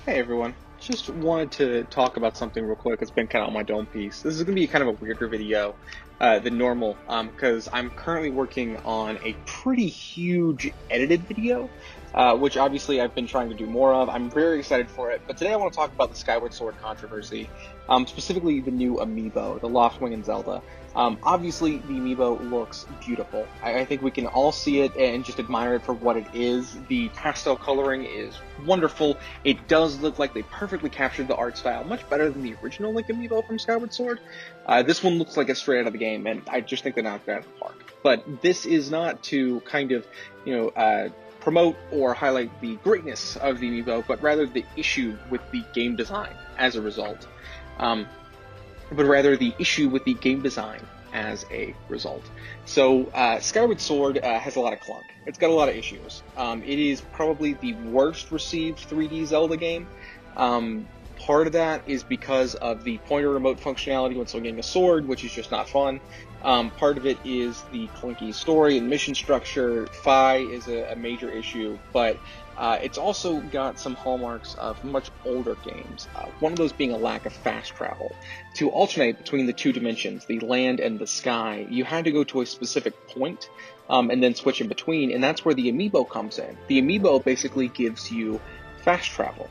Hey everyone, just wanted to talk about something real quick. It's been kind of on my dome piece. This is going to be kind of a weirder video than normal because I'm currently working on a pretty huge edited video, which obviously I've been trying to do more of. I'm very excited for it, but today I want to talk about the Skyward Sword controversy, specifically the new amiibo, the Loftwing and Zelda. Obviously, the amiibo looks beautiful. I think we can all see it and just admire it for what it is. The pastel coloring is wonderful. It does look like they perfectly captured the art style, much better than the original Link amiibo from Skyward Sword. This one looks like it's straight out of the game, and I just think they knocked it out of the park. But this is not to kind of, promote or highlight the greatness of the amiibo, but rather the issue with the game design as a result. So Skyward Sword has a lot of clunk. It's got a lot of issues. It is probably the worst received 3D Zelda game. Part of that is because of the pointer remote functionality when swinging a sword, which is just not fun. Part of it is the clunky story and mission structure. Fi is a major issue, but it's also got some hallmarks of much older games. One of those being a lack of fast travel. To alternate between the two dimensions, the land and the sky, you had to go to a specific point and then switch in between, and that's where the amiibo comes in. The amiibo basically gives you fast travel.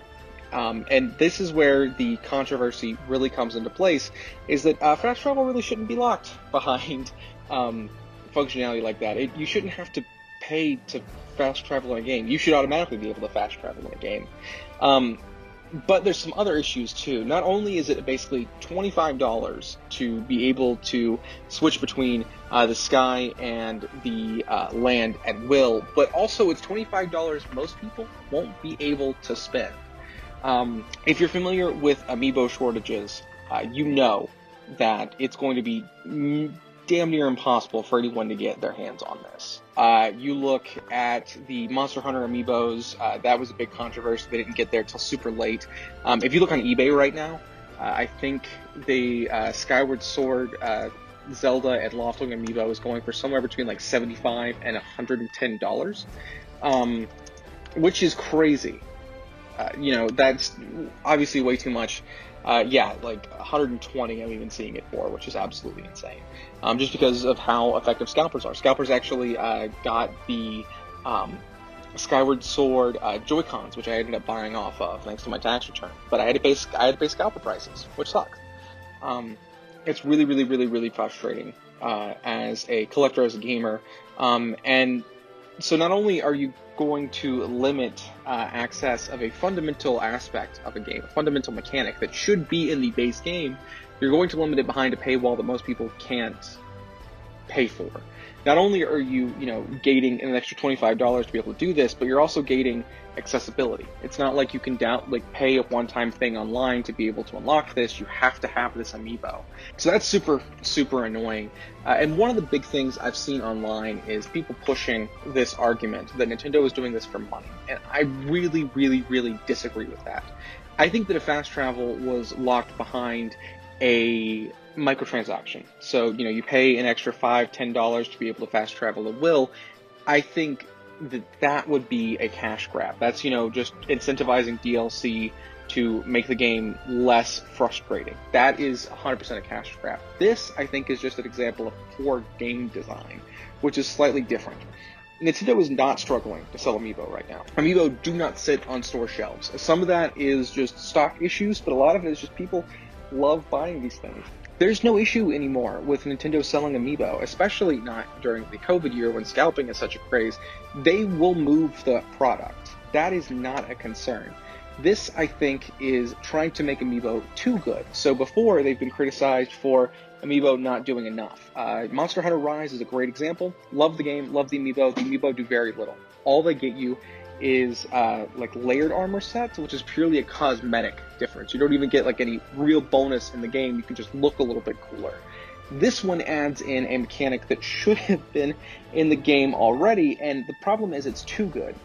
And this is where the controversy really comes into place, is that fast travel really shouldn't be locked behind functionality like that. You shouldn't have to pay to fast travel in a game. You should automatically be able to fast travel in a game. But there's some other issues too. Not only is it basically $25 to be able to switch between the sky and the land at will, but also it's $25 most people won't be able to spend. If you're familiar with amiibo shortages, you know that it's going to be damn near impossible for anyone to get their hands on this. You look at the Monster Hunter amiibos, that was a big controversy. They didn't get there till super late. If you look on eBay right now, I think the Skyward Sword Zelda and Loftwing amiibo is going for somewhere between like $75 and $110, which is crazy. That's obviously way too much. Like 120 I'm even seeing it for, which is absolutely insane. Just because of how effective scalpers are. Scalpers actually got the Skyward Sword Joy-Cons, which I ended up buying off of thanks to my tax return. But I had to pay scalper prices, which sucks. It's really, really, really, really frustrating as a collector, as a gamer, and so not only are you going to limit access of a fundamental aspect of a game, a fundamental mechanic that should be in the base game, you're going to limit it behind a paywall that most people can't pay for. Not only are you, gating an extra $25 to be able to do this, but you're also gating accessibility. It's not like you can pay a one-time thing online to be able to unlock this. You have to have this amiibo. So that's super, super annoying. And one of the big things I've seen online is people pushing this argument that Nintendo is doing this for money. And I really, really, really disagree with that. I think that if fast travel was locked behind a microtransaction, so you pay an extra $5, $10 to be able to fast travel at will, I think that would be a cash grab. That's just incentivizing DLC to make the game less frustrating. That is 100% a cash grab. This, I think, is just an example of poor game design, which is slightly different. Nintendo is not struggling to sell amiibo right now. Amiibo do not sit on store shelves. Some of that is just stock issues, but a lot of it is just people love buying these things. There's no issue anymore with Nintendo selling amiibo, especially not during the COVID year when scalping is such a craze. They will move the product. That is not a concern. This, I think, is trying to make amiibo too good. So before, they've been criticized for amiibo not doing enough. Monster Hunter Rise is a great example. Love the game, love the amiibo. The amiibo do very little. All they get you is layered armor sets, which is purely a cosmetic difference. You don't even get any real bonus in the game. You can just look a little bit cooler. This one adds in a mechanic that should have been in the game already, and the problem is it's too good.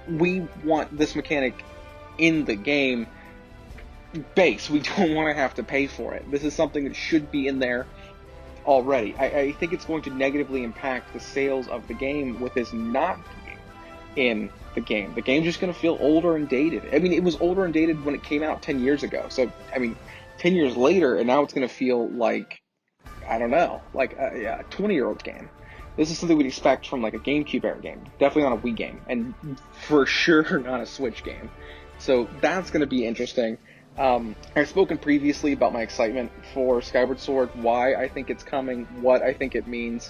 We want this mechanic in the game base. We don't want to have to pay for it. This is something that should be in there already. I think it's going to negatively impact the sales of the game with this not being in the game. The game's just going to feel older and dated. I mean, it was older and dated when it came out 10 years ago. So, I mean, 10 years later, and now it's going to feel like, I don't know, like a 20-year-old game. This is something we'd expect from like a GameCube era game, definitely not a Wii game, and for sure not a Switch game. So that's going to be interesting. I've spoken previously about my excitement for Skyward Sword, why I think it's coming, what I think it means,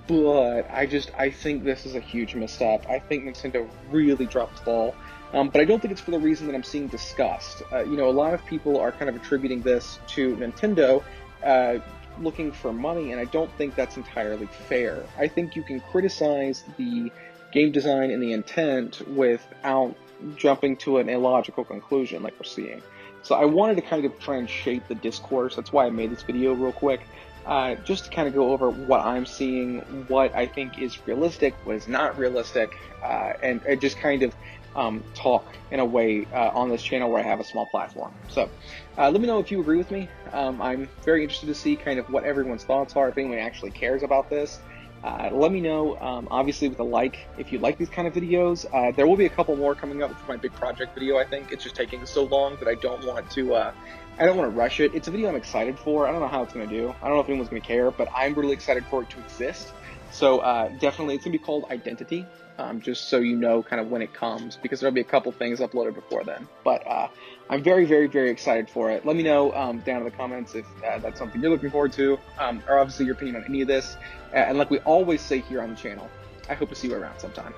but I think this is a huge misstep. I think Nintendo really dropped the ball, but I don't think it's for the reason that I'm seeing discussed. A lot of people are kind of attributing this to Nintendo looking for money, and I don't think that's entirely fair. I think you can criticize the game design and the intent without jumping to an illogical conclusion like we're seeing. So I wanted to kind of try and shape the discourse. That's why I made this video real quick, just to kind of go over what I'm seeing, what I think is realistic, what is not realistic, and just kind of talk in a way on this channel where I have a small platform. So let me know if you agree with me. I'm very interested to see kind of what everyone's thoughts are, if anyone actually cares about this. Let me know, obviously with a like, if you like these kind of videos. There will be a couple more coming up for my big project video, I think. It's just taking so long that I don't want to rush it. It's a video I'm excited for. I don't know how it's going to do. I don't know if anyone's going to care, but I'm really excited for it to exist. So definitely, it's going to be called Identity, just so you know kind of when it comes, because there'll be a couple things uploaded before then. But I'm very, very, very excited for it. Let me know down in the comments if that's something you're looking forward to, or obviously your opinion on any of this. And like we always say here on the channel, I hope to see you around sometime.